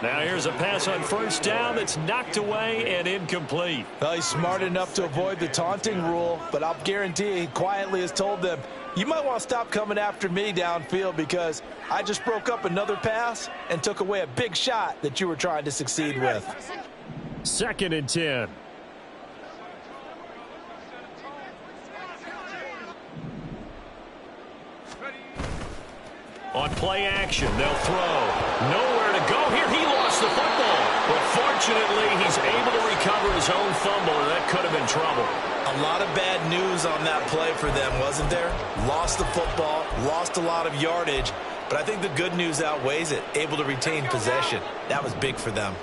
Now here's a pass on first down that's knocked away and incomplete. Well, he's smart enough to avoid the taunting rule, but I'll guarantee he quietly has told them, you might want to stop coming after me downfield because I just broke up another pass and took away a big shot that you were trying to succeed with. 2nd and 10. On play action, they'll throw. Nowhere to go here. He lost the football. But fortunately, he's able to recover his own fumble, and that could have been trouble. A lot of bad news on that play for them, wasn't there? Lost the football, lost a lot of yardage, but I think the good news outweighs it. Able to retain possession. That was big for them.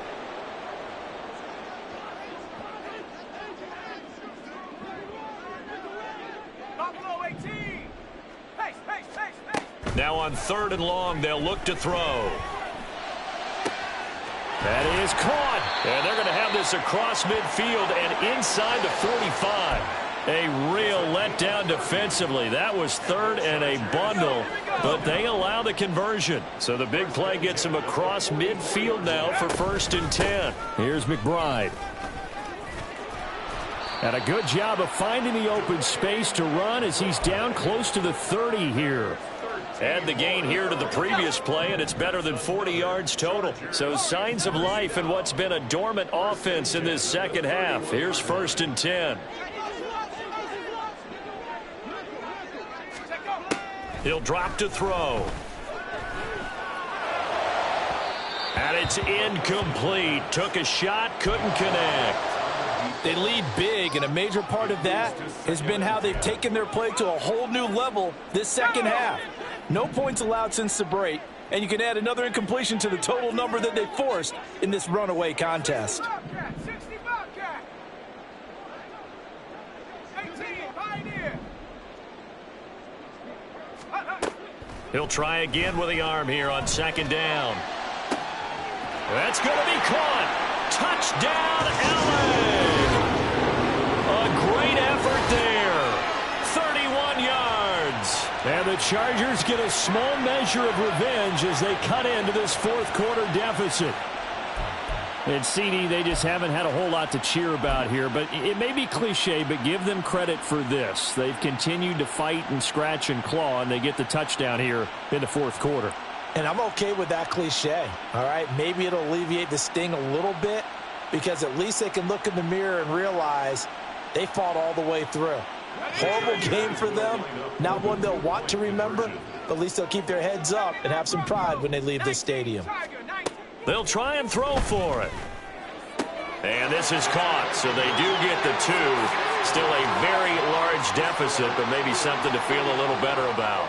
Now on 3rd and long, they'll look to throw. That is caught. And they're going to have this across midfield and inside the 45. A real letdown defensively. That was 3rd and a bundle, but they allow the conversion. So the big play gets them across midfield now for 1st and 10. Here's McBride. And a good job of finding the open space to run as he's down close to the 30 here. Add the gain here to the previous play, and it's better than 40 yards total. So signs of life in what's been a dormant offense in this second half. Here's 1st and 10. He'll drop to throw. And it's incomplete. Took a shot, couldn't connect. They lead big, and a major part of that has been how they've taken their play to a whole new level this second half. No points allowed since the break, and you can add another incompletion to the total number that they forced in this runaway contest. He'll try again with the arm here on 2nd down. That's going to be caught. Touchdown, LA! A great effort there. 31 yards. And the Chargers get a small measure of revenge as they cut into this 4th quarter deficit. And CD, they just haven't had a whole lot to cheer about here, but it may be cliche, but give them credit for this. They've continued to fight and scratch and claw, and they get the touchdown here in the 4th quarter. And I'm okay with that cliche, all right? Maybe it'll alleviate the sting a little bit because at least they can look in the mirror and realize they fought all the way through. Horrible game for them, not one they'll want to remember, but at least they'll keep their heads up and have some pride when they leave this stadium. They'll try and throw for it. And this is caught, so they do get the 2. Still a very large deficit, but maybe something to feel a little better about.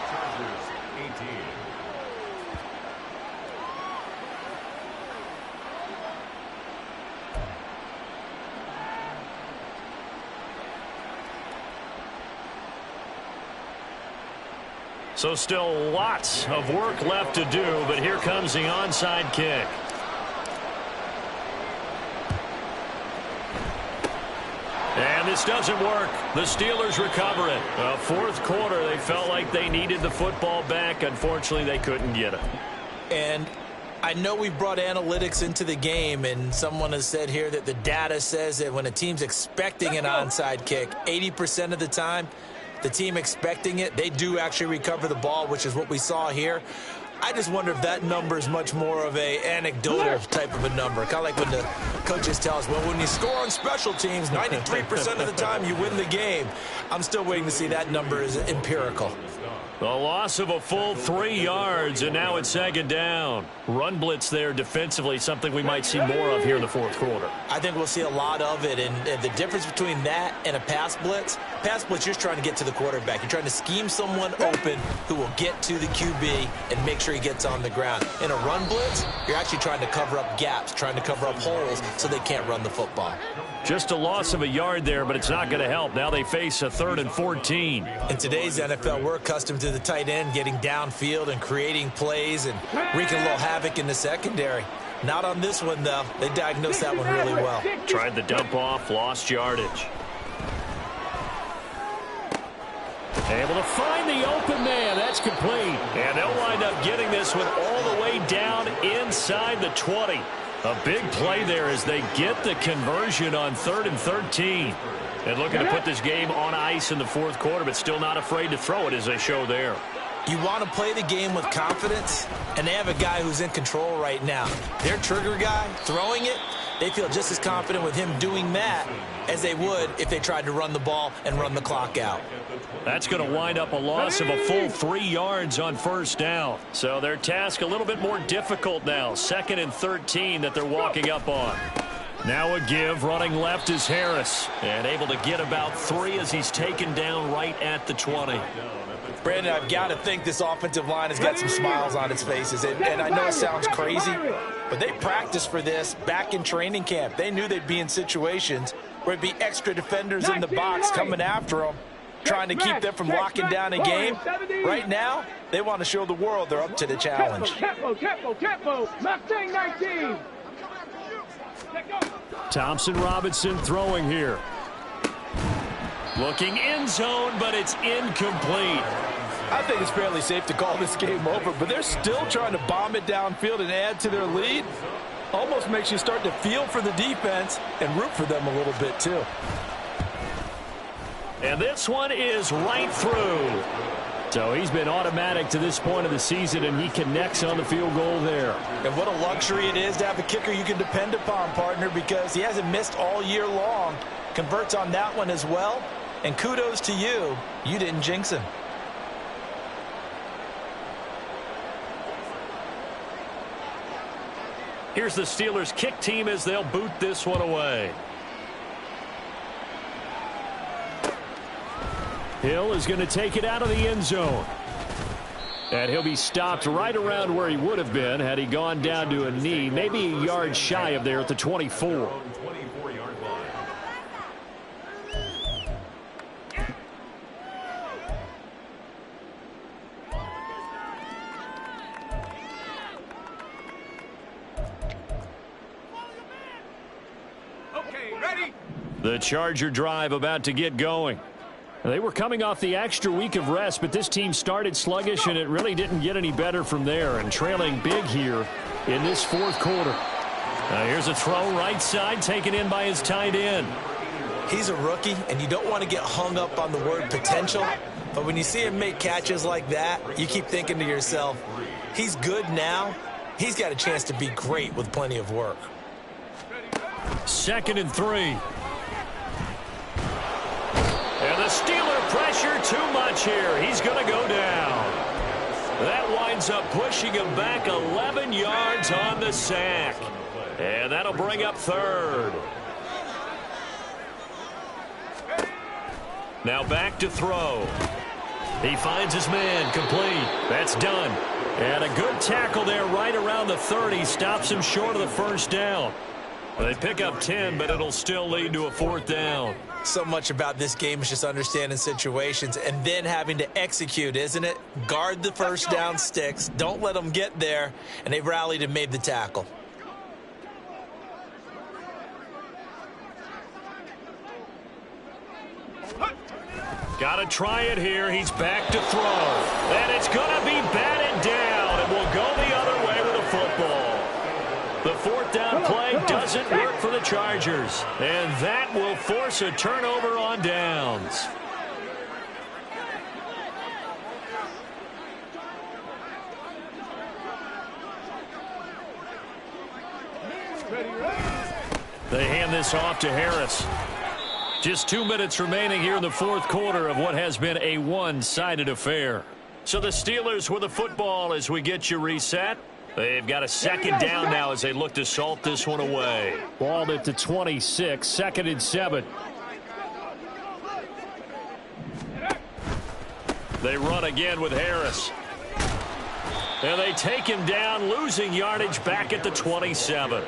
So still lots of work left to do, but here comes the onside kick. And this doesn't work. The Steelers recover it. 4th quarter, they felt like they needed the football back. Unfortunately, they couldn't get it. And I know we brought analytics into the game, and someone has said here that the data says that when a team's expecting an onside kick, 80% of the time, the team expecting it, they do actually recover the ball, which is what we saw here. I just wonder if that number is much more of a anecdotal type of a number. Kind of like when the coaches tell us, well, when you score on special teams, 93% of the time you win the game. I'm still waiting to see that number is empirical. The loss of a full 3 yards, and now it's 2nd down. Run blitz there defensively, something we might see more of here in the 4th quarter. I think we'll see a lot of it, and the difference between that and a pass blitz, you're just trying to get to the quarterback. You're trying to scheme someone open who will get to the QB and make sure he gets on the ground. In a run blitz, you're actually trying to cover up gaps, trying to cover up holes so they can't run the football. Just a loss of a yard there, but it's not going to help. Now they face a 3rd and 14. In today's NFL, we're accustomed to the tight end getting downfield and creating plays and wreaking a little havoc in the secondary. Not on this one, though. They diagnosed that one really well. Tried the dump off, lost yardage. Able to find the open man. That's complete. And they'll wind up getting this one all the way down inside the 20. A big play there as they get the conversion on 3rd and 13. And looking to put this game on ice in the 4th quarter, but still not afraid to throw it as they show there. You want to play the game with confidence, and they have a guy who's in control right now. Their trigger guy, throwing it, they feel just as confident with him doing that as they would if they tried to run the ball and run the clock out. That's going to wind up a loss of a full 3 yards on 1st down. So their task a little bit more difficult now. 2nd and 13 that they're walking up on. Now a give. Running left is Harris. And able to get about 3 as he's taken down right at the 20. Brandon, I've got to think this offensive line has got some smiles on its faces. And I know it sounds crazy, but they practiced for this back in training camp. They knew they'd be in situations where it'd be extra defenders in the box coming after them, trying to keep them from locking down a game. Right now, they want to show the world they're up to the challenge. Tempo. Mustang 19. Thompson Robinson throwing here. Looking end zone, but it's incomplete. I think it's fairly safe to call this game over, but they're still trying to bomb it downfield and add to their lead. Almost makes you start to feel for the defense and root for them a little bit, too. And this one is right through. So he's been automatic to this point of the season, and he connects on the field goal there. And what a luxury it is to have a kicker you can depend upon, partner, because he hasn't missed all year long. Converts on that one as well. And kudos to you. You didn't jinx him. Here's the Steelers' kick team as they'll boot this one away. Hill is going to take it out of the end zone. And he'll be stopped right around where he would have been had he gone down to a knee, maybe a yard shy of there at the 24. Okay, ready? The Charger drive about to get going. They were coming off the extra week of rest, but this team started sluggish, and it really didn't get any better from there, and trailing big here in this 4th quarter. Here's a throw right side, taken in by his tight end. He's a rookie, and you don't want to get hung up on the word potential, but when you see him make catches like that, you keep thinking to yourself, he's good now. He's got a chance to be great with plenty of work. 2nd and 3. And the Steeler pressure too much here. He's going to go down. That winds up pushing him back 11 yards on the sack. And that'll bring up 3rd. Now back to throw. He finds his man, complete. That's done. And a good tackle there right around the 30. Stops him short of the 1st down. They pick up 10, but it'll still lead to a 4th down. So much about this game is just understanding situations and then having to execute, isn't it? Guard the 1st down sticks. Don't let them get there. And they rallied and made the tackle. Got to try it here. He's back to throw. And it's going to be batted down. And we'll go the other way with the football. The 4th down play doesn't work for the Chargers. And that will force a turnover on downs. They hand this off to Harris. Just 2 minutes remaining here in the 4th quarter of what has been a one-sided affair. So the Steelers with the football as we get you reset. They've got a 2nd down now as they look to salt this one away. Balled at the 26, 2nd and 7. They run again with Harris. And they take him down, losing yardage back at the 27.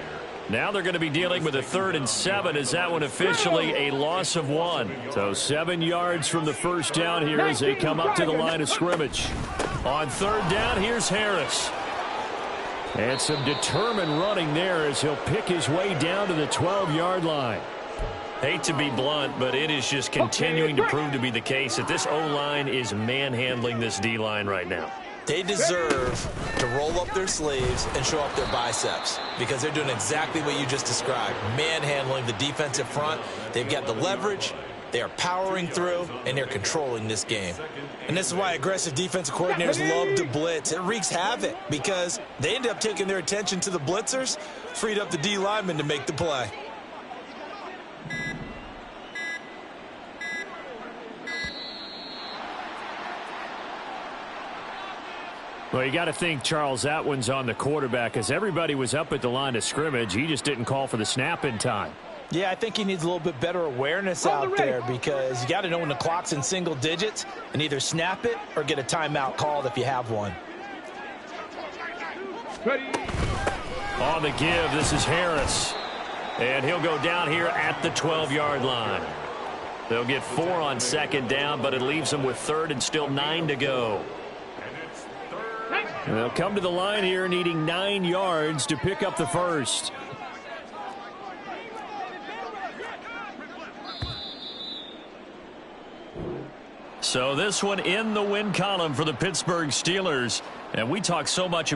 Now they're going to be dealing with a 3rd and 7 as that one officially a loss of 1. So 7 yards from the first down here as they come up to the line of scrimmage. On 3rd down, here's Harris. And some determined running there as he'll pick his way down to the 12-yard line. Hate to be blunt, but it is just continuing to prove to be the case that this O-line is manhandling this D-line right now. They deserve to roll up their sleeves and show up their biceps because they're doing exactly what you just described, manhandling the defensive front. They've got the leverage, they are powering through, and they're controlling this game. And this is why aggressive defensive coordinators love to blitz. It wreaks havoc because they end up taking their attention to the blitzers, freed up the D linemen to make the play. Well, you got to think, Charles, that one's on the quarterback as everybody was up at the line of scrimmage. He just didn't call for the snap in time. Yeah, I think he needs a little bit better awareness out there because you got to know when the clock's in single digits and either snap it or get a timeout called if you have one. On the give, this is Harris. And he'll go down here at the 12-yard line. They'll get 4 on 2nd down, but it leaves them with 3rd and still 9 to go. They'll come to the line here needing 9 yards to pick up the first. So this one in the win column for the Pittsburgh Steelers. And we talk so much about